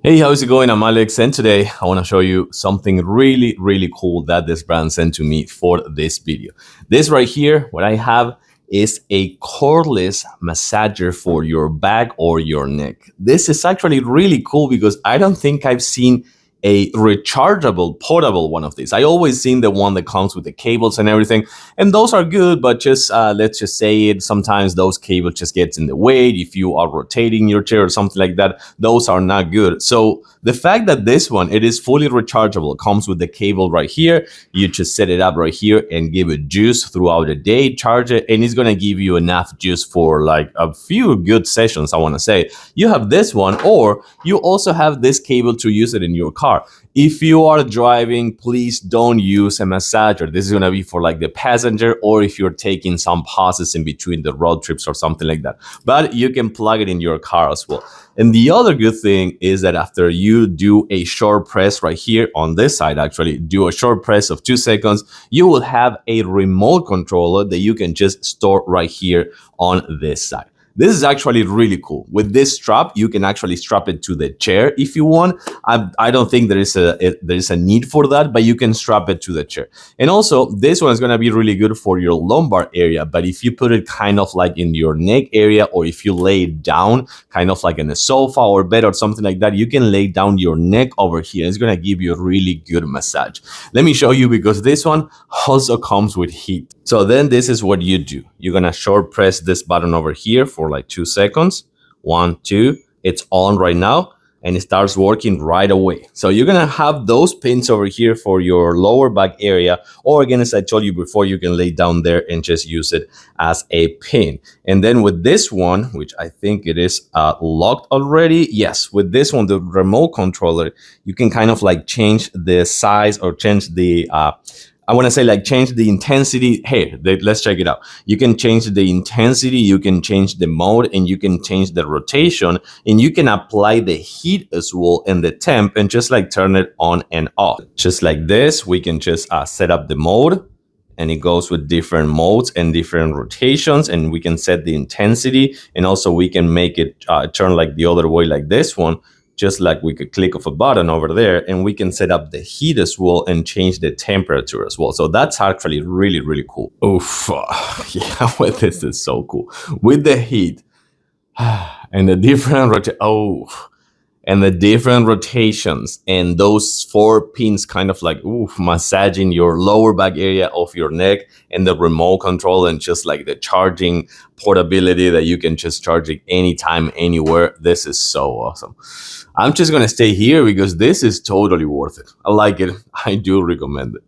Hey, how's it going? I'm Alex, and today I want to show you something really cool that this brand sent to me for this video. This right here, what I have is a cordless massager for your back or your neck. This is actually really cool because I don't think I've seen a rechargeable portable one of these. I always seen the one that comes with the cables and everything, and those are good, but just let's just say it, sometimes those cables just gets in the way if you are rotating your chair or something like that. Those are not good. So the fact that this one, it is fully rechargeable, comes with the cable right here, you just set it up right here and give it juice throughout the day, charge it, and it's gonna give you enough juice for like a few good sessions, I want to say. You have this one, or you also have this cable to use it in your car. If you are driving, please don't use a massager. This is going to be for like the passenger, or if you're taking some pauses in between the road trips or something like that. But you can plug it in your car as well. And the other good thing is that after you do a short press right here on this side, actually do a short press of 2 seconds, you will have a remote controller that you can just store right here on this side. This is actually really cool. With this strap, you can actually strap it to the chair if you want. I don't think there is a need for that, but you can strap it to the chair. And also, this one is going to be really good for your lumbar area. But if you put it kind of like in your neck area, or if you lay it down, kind of like in a sofa or bed or something like that, you can lay down your neck over here. It's going to give you a really good massage. Let me show you, because this one also comes with heat. So then this is what you do. You're gonna short press this button over here for like 2 seconds. 1, 2, it's on right now, and it starts working right away. So you're gonna have those pins over here for your lower back area, or again, as I told you before, you can lay down there and just use it as a pin. And then with this one, which I think it is locked already, yes, with this one, the remote controller, you can kind of like change the size or change the I want to say like change the intensity. Hey, let's check it out. You can change the intensity, you can change the mode, and you can change the rotation, and you can apply the heat as well and the temp, and just like turn it on and off. Just like this, we can just set up the mode, and it goes with different modes and different rotations, and we can set the intensity, and also we can make it turn like the other way, like this one. Just like we could click of a button over there, and we can set up the heat as well and change the temperature as well. So that's actually really cool. Oof, yeah, well, this is so cool. With the heat and the different rotations and those 4 pins kind of like massaging your lower back area of your neck, and the remote control, and just like the charging portability that you can just charge it anytime, anywhere. This is so awesome. I'm just gonna stay here because this is totally worth it. I like it. I do recommend it.